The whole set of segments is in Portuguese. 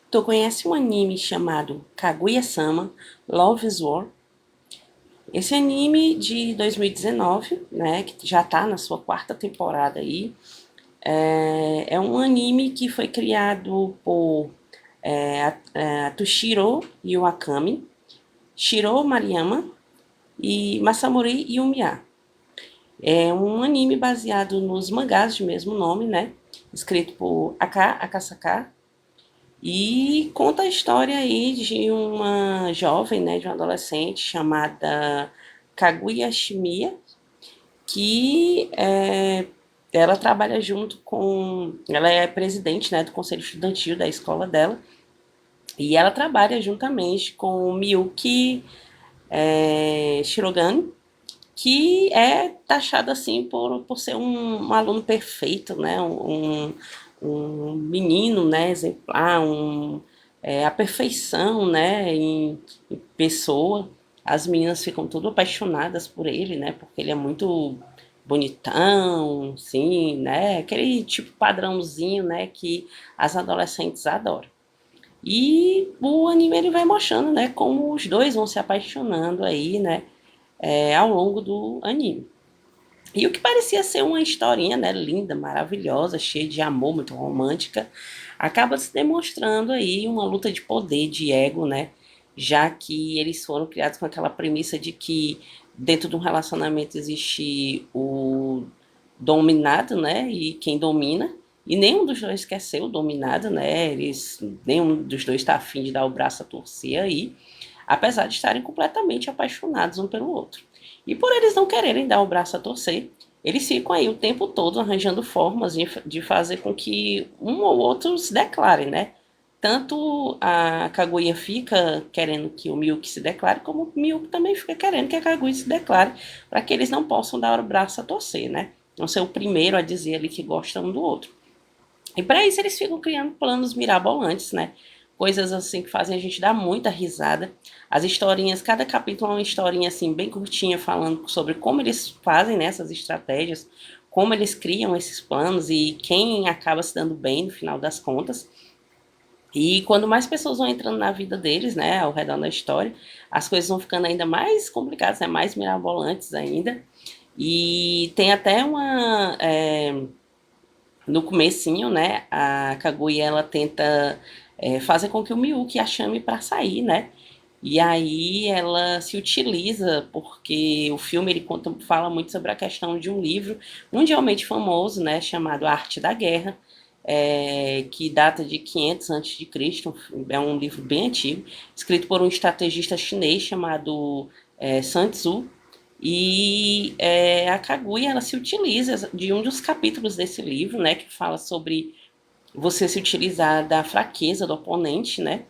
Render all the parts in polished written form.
Tu conhece um anime chamado Kaguya-sama Love is War? Esse anime de 2019, né, que já tá na sua quarta temporada aí, é um anime que foi criado por Toshiro Iwakami, Shiro Mariyama e Masamori Yumiya. É um anime baseado nos mangás de mesmo nome, né, escrito por Akasaka. E conta a história aí de uma jovem, né, de uma adolescente chamada Kaguya Shimiya, que ela trabalha junto com, ela é presidente, né, do conselho estudantil da escola dela, e ela trabalha juntamente com o Miyuki Shirogane, que é taxado assim por ser um aluno perfeito, né? Um menino, né? Exemplar, a perfeição, né? Em pessoa. As meninas ficam tudo apaixonadas por ele, né? Porque ele é muito bonitão, sim, né? Aquele tipo padrãozinho, né? Que as adolescentes adoram. E o anime ele vai mostrando, né? Como os dois vão se apaixonando aí, né? Ao longo do anime. E o que parecia ser uma historinha, né, linda, maravilhosa, cheia de amor, muito romântica, acaba se demonstrando aí uma luta de poder, de ego, né? Já que eles foram criados com aquela premissa de que dentro de um relacionamento existe o dominado, né, e quem domina, e nenhum dos dois quer ser o dominado, né? Nenhum dos dois está afim de dar o braço a torcer aí, apesar de estarem completamente apaixonados um pelo outro. E por eles não quererem dar o braço a torcer, eles ficam aí o tempo todo arranjando formas de fazer com que um ou outro se declare, né? Tanto a Kaguya fica querendo que o Miyuki se declare, como o Miyuki também fica querendo que a Kaguya se declare, para que eles não possam dar o braço a torcer, né? Não ser o primeiro a dizer ali que gosta um do outro. E para isso eles ficam criando planos mirabolantes, né? Coisas assim que fazem a gente dar muita risada. As historinhas, cada capítulo é uma historinha assim bem curtinha falando sobre como eles fazem, né, essas estratégias, como eles criam esses planos e quem acaba se dando bem no final das contas. E quando mais pessoas vão entrando na vida deles, né, ao redor da história, as coisas vão ficando ainda mais complicadas, né, mais mirabolantes ainda. E tem até no comecinho, né, a Kaguya ela tenta fazer com que o Miyuki a chame para sair, né? E aí ela se utiliza porque o filme ele fala muito sobre a questão de um livro mundialmente famoso, né, chamado A Arte da Guerra, que data de 500 antes de Cristo, é um livro bem antigo, escrito por um estrategista chinês chamado Sun Tzu. E a Kaguya ela se utiliza de um dos capítulos desse livro, né, que fala sobre você se utilizar da fraqueza do oponente, né?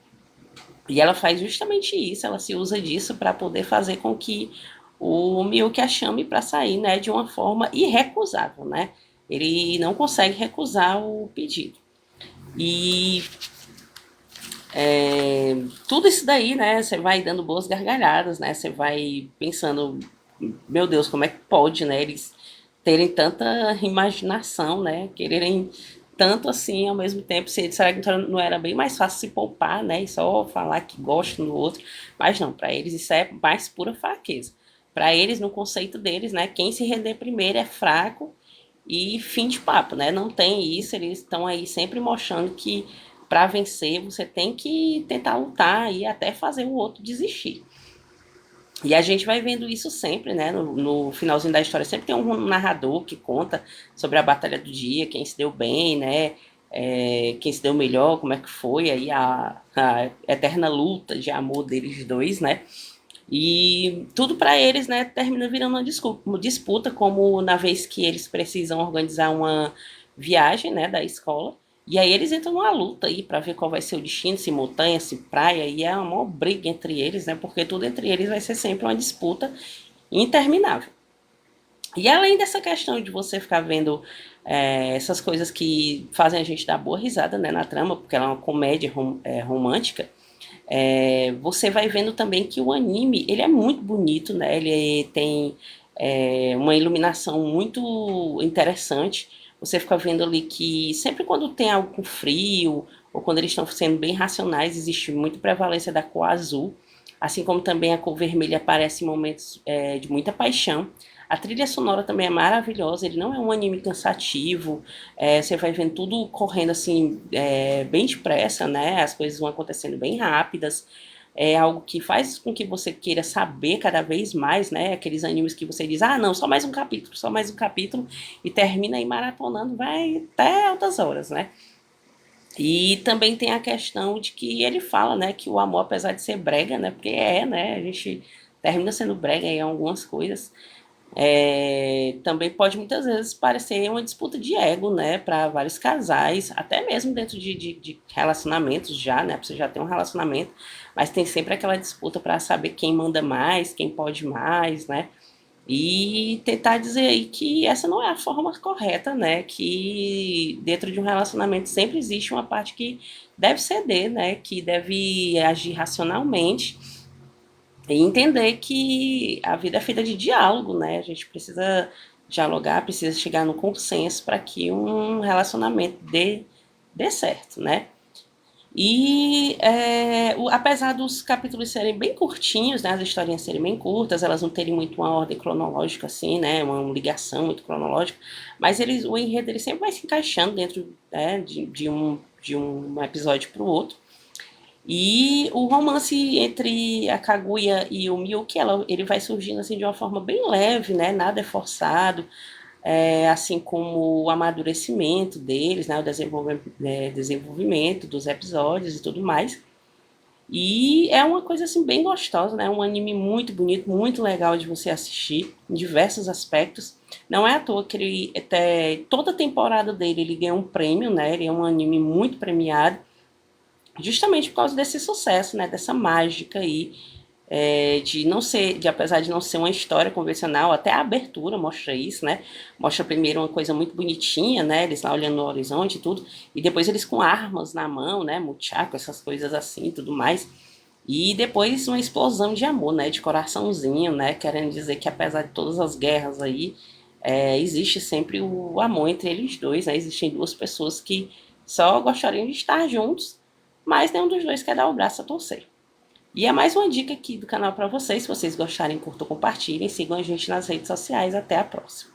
E ela faz justamente isso, ela se usa disso para poder fazer com que o Miyuki a chame para sair, né, de uma forma irrecusável, né? Ele não consegue recusar o pedido. E tudo isso daí, né, você vai dando boas gargalhadas, né? Você vai pensando, meu Deus, como é que pode, né, eles terem tanta imaginação, né? Quererem tanto assim ao mesmo tempo. Será que não era bem mais fácil se poupar, né? E só falar que gosta no outro? Mas não, para eles isso é mais pura fraqueza. Para eles, no conceito deles, né? Quem se render primeiro é fraco e fim de papo, né? Não tem isso, eles estão aí sempre mostrando que para vencer você tem que tentar lutar e até fazer o outro desistir. E a gente vai vendo isso sempre, né? No finalzinho da história, sempre tem um narrador que conta sobre a batalha do dia, quem se deu bem, né? Quem se deu melhor, como é que foi aí a eterna luta de amor deles dois, né? E tudo para eles, né, termina virando uma disputa, como na vez que eles precisam organizar uma viagem, né, da escola. E aí eles entram numa luta aí para ver qual vai ser o destino, se montanha, se praia, e é uma maior briga entre eles, né, porque tudo entre eles vai ser sempre uma disputa interminável. E além dessa questão de você ficar vendo essas coisas que fazem a gente dar boa risada, né, na trama, porque ela é uma comédia romântica, você vai vendo também que o anime ele é muito bonito, né? Ele tem uma iluminação muito interessante. você fica vendo ali que sempre quando tem algo com frio, ou quando eles estão sendo bem racionais, existe muita prevalência da cor azul, assim como também a cor vermelha aparece em momentos de muita paixão. A trilha sonora também é maravilhosa, ele não é um anime cansativo, você vai vendo tudo correndo assim, bem depressa, né? As coisas vão acontecendo bem rápidas. É algo que faz com que você queira saber cada vez mais, né? Aqueles animes que você diz, ah, não, só mais um capítulo, e termina aí maratonando, vai até altas horas, né? E também tem a questão de que ele fala, né, que o amor, apesar de ser brega, né, porque né, a gente termina sendo brega em algumas coisas, também pode muitas vezes parecer uma disputa de ego, né, para vários casais, até mesmo dentro de relacionamentos já, né, você já tem um relacionamento, mas tem sempre aquela disputa para saber quem manda mais, quem pode mais, né, e tentar dizer aí que essa não é a forma correta, né? Que dentro de um relacionamento sempre existe uma parte que deve ceder, né? Que deve agir racionalmente e entender que a vida é feita de diálogo, né? A gente precisa dialogar, precisa chegar no consenso para que um relacionamento dê certo, né? E apesar dos capítulos serem bem curtinhos, né, as historinhas serem bem curtas, elas não terem muito uma ordem cronológica assim, né, uma ligação muito cronológica, mas o enredo ele sempre vai se encaixando dentro, né, de um episódio para o outro. E o romance entre a Kaguya e o Miyuki, ele vai surgindo assim de uma forma bem leve, né, nada é forçado, assim como o amadurecimento deles, né, o desenvolvimento dos episódios e tudo mais. E é uma coisa assim bem gostosa, né? Um anime muito bonito, muito legal de você assistir em diversos aspectos. Não é à toa que ele até toda temporada dele ele ganha um prêmio, né? Ele é um anime muito premiado, justamente por causa desse sucesso, né? Dessa mágica aí de não ser, de apesar de não ser uma história convencional, até a abertura mostra isso, né? Mostra primeiro uma coisa muito bonitinha, né? Eles lá olhando no horizonte e tudo, e depois eles com armas na mão, né? Muchaco, essas coisas assim, e tudo mais. E depois uma explosão de amor, né? De coraçãozinho, né? Querendo dizer que apesar de todas as guerras aí, existe sempre o amor entre eles dois, né? Existem duas pessoas que só gostariam de estar juntos, mas nenhum dos dois quer dar o braço a torcer. E é mais uma dica aqui do canal para vocês. Se vocês gostarem, curtam, compartilhem. Sigam a gente nas redes sociais. Até a próxima.